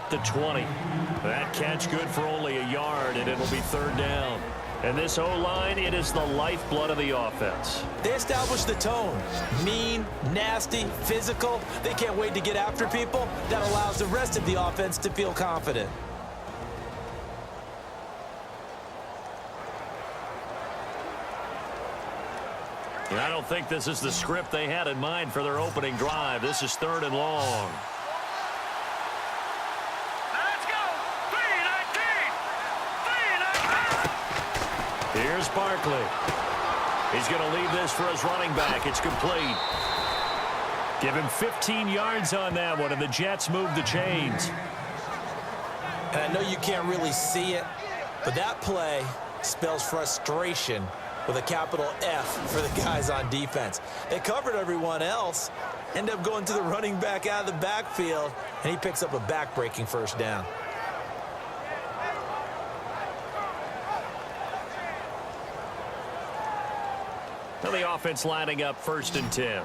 at the 20. That catch good for only a yard, and it'll be third down. And this O-line, it is the lifeblood of the offense. They established the tone. Mean, nasty, physical. They can't wait to get after people. That allows the rest of the offense to feel confident. And I don't think this is the script they had in mind for their opening drive. This is third and long. Here's Barkley. He's going to leave this for his running back. It's complete. Give him 15 yards on that one, and the Jets move the chains. And I know you can't really see it, but that play spells frustration with a capital F for the guys on defense. They covered everyone else, end up going to the running back out of the backfield, and he picks up a back-breaking first down. Now the offense lining up 1st and 10.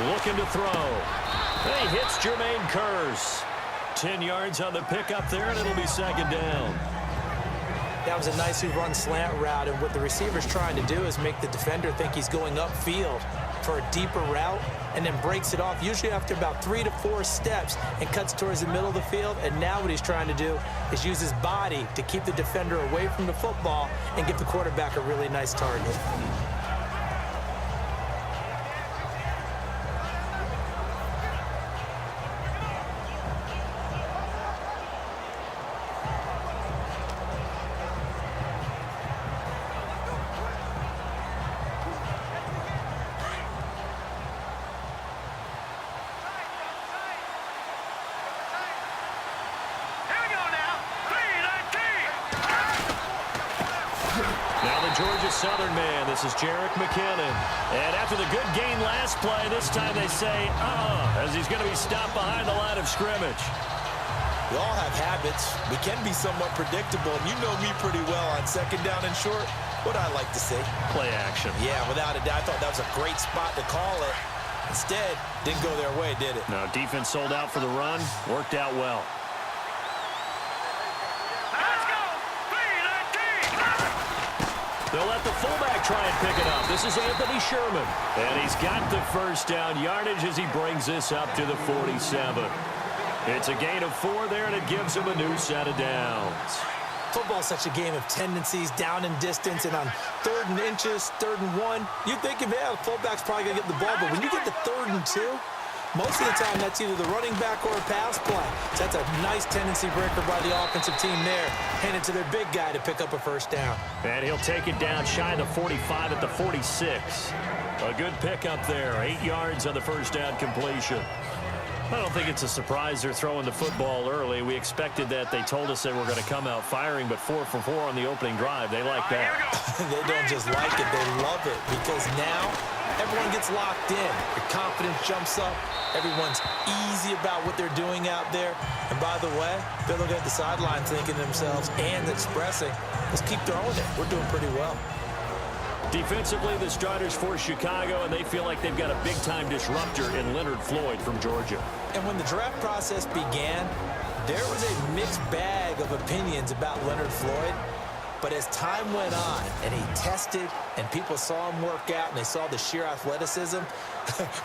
Looking to throw. He hits Jermaine Kearse. 10 yards on the pickup there, and it'll be second down. That was a nicely run slant route, and what the receiver's trying to do is make the defender think he's going upfield for a deeper route, and then breaks it off, usually after about 3 to 4 steps, and cuts towards the middle of the field. And now what he's trying to do is use his body to keep the defender away from the football and give the quarterback a really nice target. Georgia Southern man, this is Jerick McKinnon. And after the good gain last play, this time they say, as he's going to be stopped behind the line of scrimmage. We all have habits. We can be somewhat predictable, and you know me pretty well on second down and short. What I like to see. Play action. Yeah, without a doubt. I thought that was a great spot to call it. Instead, didn't go their way, did it? No, defense sold out for the run. Worked out well. They'll let the fullback try and pick it up. This is Anthony Sherman. And he's got the first down yardage as he brings this up to the 47. It's a gain of 4 there, and it gives him a new set of downs. Football's such a game of tendencies, down and distance, and on 3rd and inches, 3rd and 1, you think, yeah, the fullback's probably going to get the ball, but when you get to 3rd and 2, most of the time that's either the running back or a pass play. So that's a nice tendency breaker by the offensive team there. Hand it to their big guy to pick up a first down. And he'll take it down shy of the 45 at the 46. A good pickup there. 8 yards on the first down completion. I don't think it's a surprise they're throwing the football early. We expected that. They told us they were going to come out firing, but 4 for 4 on the opening drive. They like that. They don't just like it. They love it, because now everyone gets locked in. Your confidence jumps up. Everyone's easy about what they're doing out there. And by the way, they're looking at the sideline thinking to themselves and expressing, let's keep throwing it. We're doing pretty well. Defensively, the starters for Chicago, and they feel like they've got a big-time disruptor in Leonard Floyd from Georgia. And when the draft process began, there was a mixed bag of opinions about Leonard Floyd. But as time went on and he tested and people saw him work out and they saw the sheer athleticism,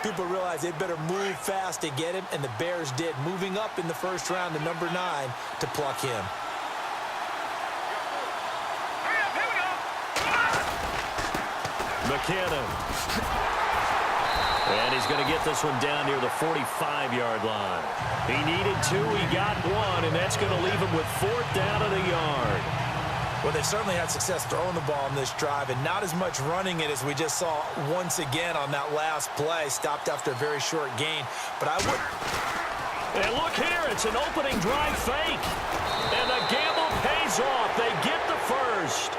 people realized they better move fast to get him, and the Bears did, moving up in the first round to number 9 to pluck him. McKinnon. And he's going to get this one down near the 45-yard line. He needed 2, he got 1, and that's going to leave him with 4th down and a yard. Well, they've certainly had success throwing the ball in this drive, and not as much running it as we just saw once again on that last play. Stopped after a very short gain. But I would... And look here, it's an opening drive fake. And the gamble pays off. They get the first.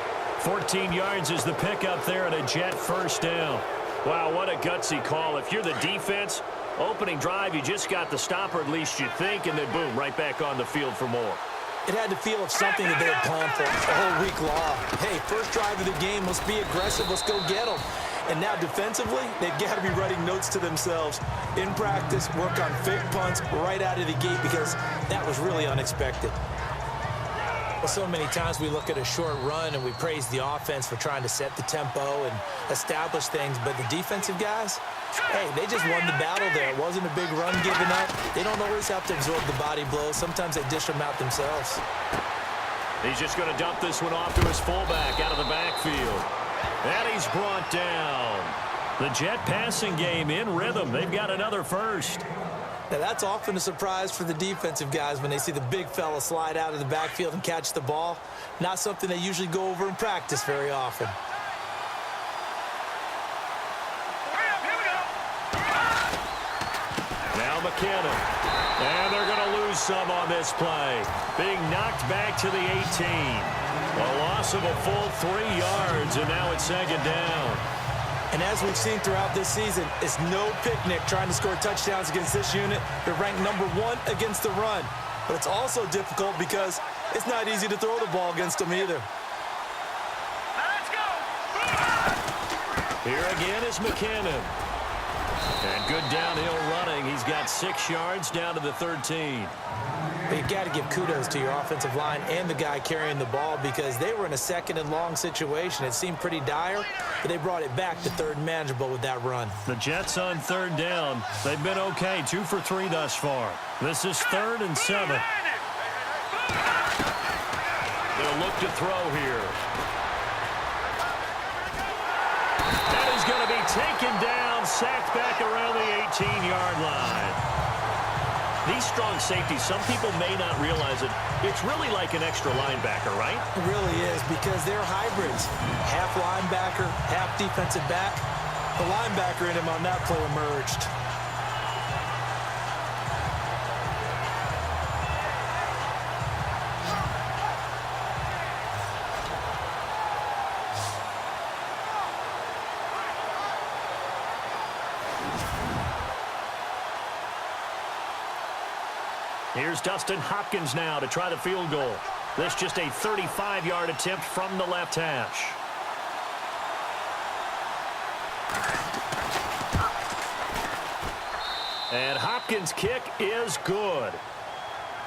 14 yards is the pickup there, and a Jet first down. Wow, what a gutsy call. If you're the defense, opening drive, you just got the stop, or at least you think, and then boom, right back on the field for more. It had the feel of something that they had planned for a whole week long. Hey, first drive of the game, let's be aggressive, let's go get them. And now defensively, they've got to be writing notes to themselves. In practice, work on fake punts right out of the gate because that was really unexpected. Well, so many times we look at a short run and we praise the offense for trying to set the tempo and establish things, but the defensive guys, hey, they just won the battle there. It wasn't a big run given up. They don't always have to absorb the body blows. Sometimes they dish them out themselves. He's just going to dump this one off to his fullback out of the backfield. And he's brought down. The Jet passing game in rhythm. They've got another first. Now, that's often a surprise for the defensive guys when they see the big fella slide out of the backfield and catch the ball. Not something they usually go over in practice very often. Now McKinnon. And they're going to lose some on this play. Being knocked back to the 18. A loss of a full 3 yards, and now it's second down. And as we've seen throughout this season, it's no picnic trying to score touchdowns against this unit. They're ranked #1 against the run. But it's also difficult because it's not easy to throw the ball against them either. Let's go! Here again is McKinnon. And good downhill running. He's got 6 yards down to the 13. But you've got to give kudos to your offensive line and the guy carrying the ball because they were in a second and long situation. It seemed pretty dire, but they brought it back to third and manageable with that run. The Jets on third down. They've been okay, 2 for 3 thus far. This is 3rd and 7. They'll look to throw here. That is going to be taken down, sacked back around the 18-yard line. These strong safeties, some people may not realize it. It's really like an extra linebacker, right? It really is because they're hybrids. Half linebacker, half defensive back. The linebacker in him on that play emerged. Here's Dustin Hopkins now to try the field goal. This just a 35-yard attempt from the left hash. And Hopkins' kick is good.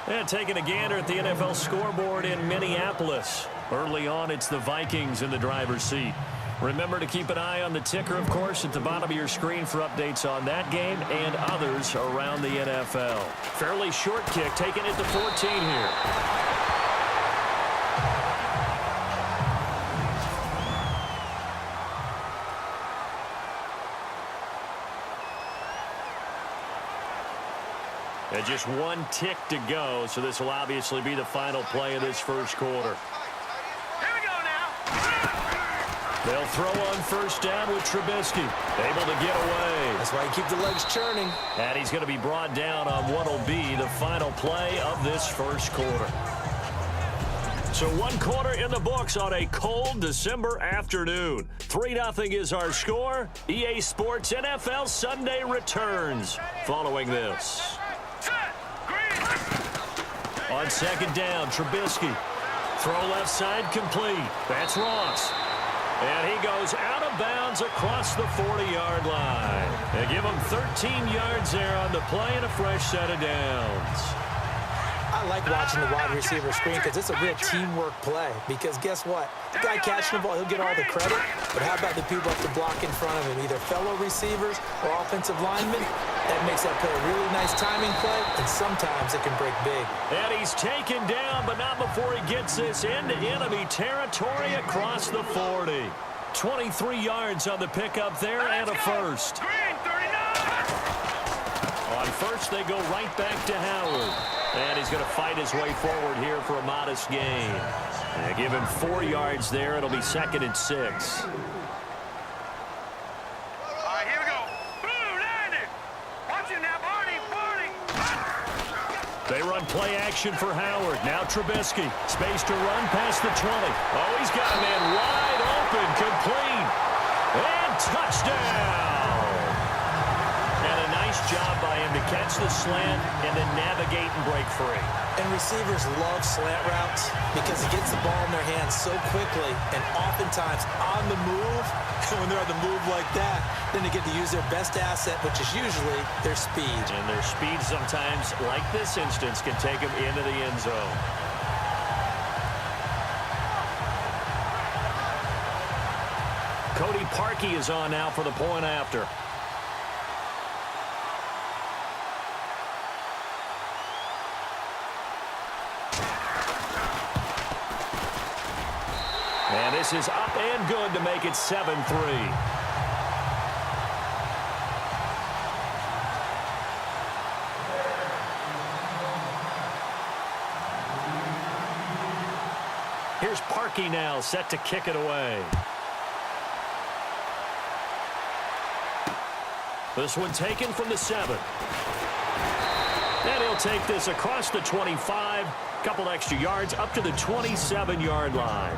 And taking a gander at the NFL scoreboard in Minneapolis. Early on, it's the Vikings in the driver's seat. Remember to keep an eye on the ticker, of course, at the bottom of your screen for updates on that game and others around the NFL. Fairly short kick, taking it to 14 here. And just 1 tick to go, so this will obviously be the final play of this first quarter. They'll throw on first down with Trubisky. Able to get away. That's why you keep the legs churning. And he's going to be brought down on what will be the final play of this first quarter. So 1 quarter in the books on a cold December afternoon. 3-0 is our score. EA Sports NFL Sunday returns following this. On second down, Trubisky. Throw left side complete. That's Ross. And he goes out of bounds across the 40-yard line. They give him 13 yards there on the play and a fresh set of downs. I like watching the wide receiver screen because it's a real teamwork play. Because guess what? The guy catching the ball, he'll get all the credit. But how about the people up the block in front of him? Either fellow receivers or offensive linemen. That makes that play a really nice timing play, and sometimes it can break big. And he's taken down, but not before he gets this into enemy territory across the 40. 23 yards on the pickup there and a first. On first, they go right back to Howard. And he's going to fight his way forward here for a modest gain. They give him 4 yards there. It'll be 2nd and 6. They run play action for Howard. Now Trubisky. Space to run past the 20. Oh, he's got a man wide open. Complete. And touchdown. And a Nice job by him to catch the slant and then navigate and break free. And receivers love slant routes because it gets the ball in their hands so quickly and oftentimes on the move. And when they're on the move like that, then they get to use their best asset, which is usually their speed. And their speed sometimes, like this instance, can take them into the end zone. Cody Parkey is on now for the point after. And this is up and good to make it 7-3. Here's Parkey now, set to kick it away. This one taken from the 7. And he'll take this across the 25. Couple extra yards up to the 27-yard line.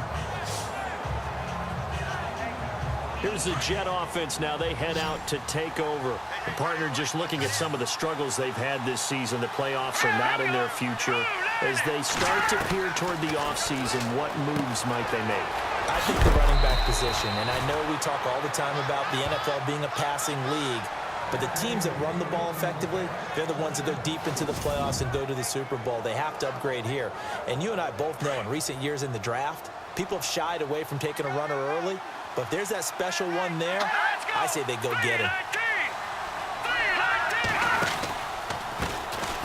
Here's the Jet offense now. They head out to take over. The partner just looking at some of the struggles they've had this season. The playoffs are not in their future. As they start to peer toward the offseason, what moves might they make? I think the running back position, and I know we talk all the time about the NFL being a passing league, but the teams that run the ball effectively, they're the ones that go deep into the playoffs and go to the Super Bowl. They have to upgrade here. And you and I both know in recent years in the draft, people have shied away from taking a runner early, but if there's that special one there, I say they go get him.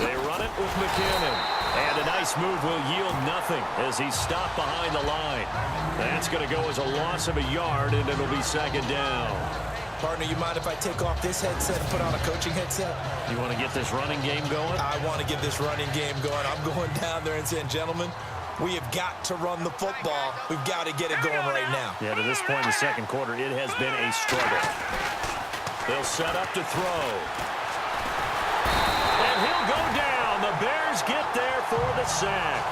They run it with McKinnon. And a nice move will yield nothing as he's stopped behind the line. That's going to go as a loss of a yard, and it'll be second down. Partner, you mind if I take off this headset and put on a coaching headset? You want to get this running game going? I want to get this running game going. I'm going down there and saying, gentlemen, we have got to run the football. We've got to get it going right now. Yeah, to this point in the second quarter, it has been a struggle. They'll set up to throw. And he'll go down. The Bears get there for the sack.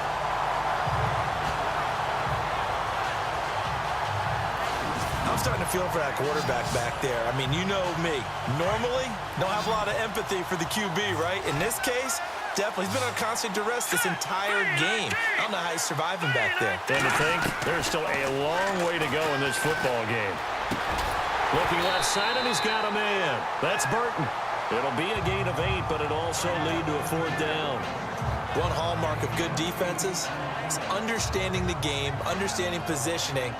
I'm starting to feel for that quarterback back there. I mean, you know me. Normally, don't have a lot of empathy for the QB, right? In this case, definitely. He's been on constant duress this entire game. I don't know how he's surviving back there. And to think, there's still a long way to go in this football game. Looking left side, and he's got a man. That's Burton. It'll be a gain of 8, but it'll also lead to a 4th down. One hallmark of good defenses is understanding the game, understanding positioning,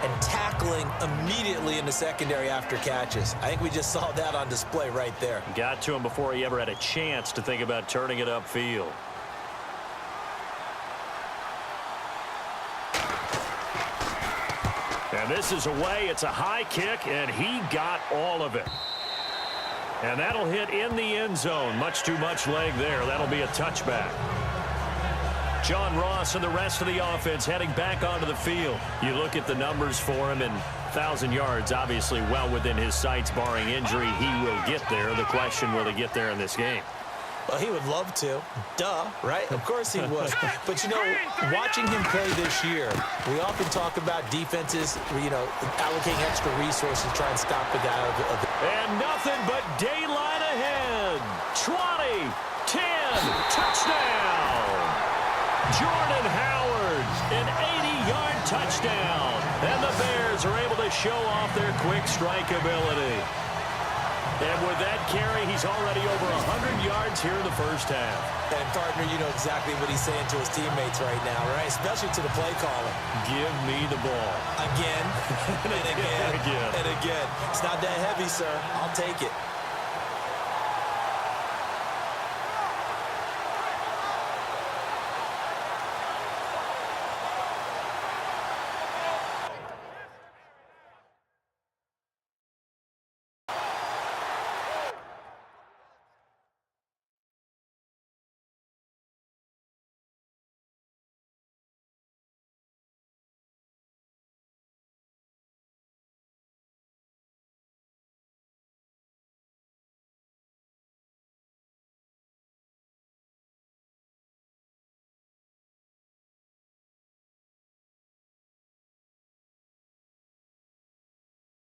and tackling immediately in the secondary after catches. I think we just saw that on display right there. Got to him before he ever had a chance to think about turning it upfield. And this is away. It's a high kick, and he got all of it. And that'll hit in the end zone. Much too much leg there. That'll be a touchback. John Ross and the rest of the offense heading back onto the field. You look at the numbers for him, and 1,000 yards obviously well within his sights, barring injury. He will get there. The question, will he get there in this game? Well, he would love to. Duh, right? Of course he would. But, you know, watching him play this year, we often talk about defenses, you know, allocating extra resources to try and stop the guy. And nothing but daylight ahead. 20, 10, touchdown. Jordan Howard, an 80-yard touchdown. And the Bears are able to show off their quick strike ability. And with that carry, he's already over 100 yards here in the first half. And, partner, you know exactly what he's saying to his teammates right now, right? Especially to the play caller. Give me the ball. Again, and again, and again. and again. It's not that heavy, sir. I'll take it.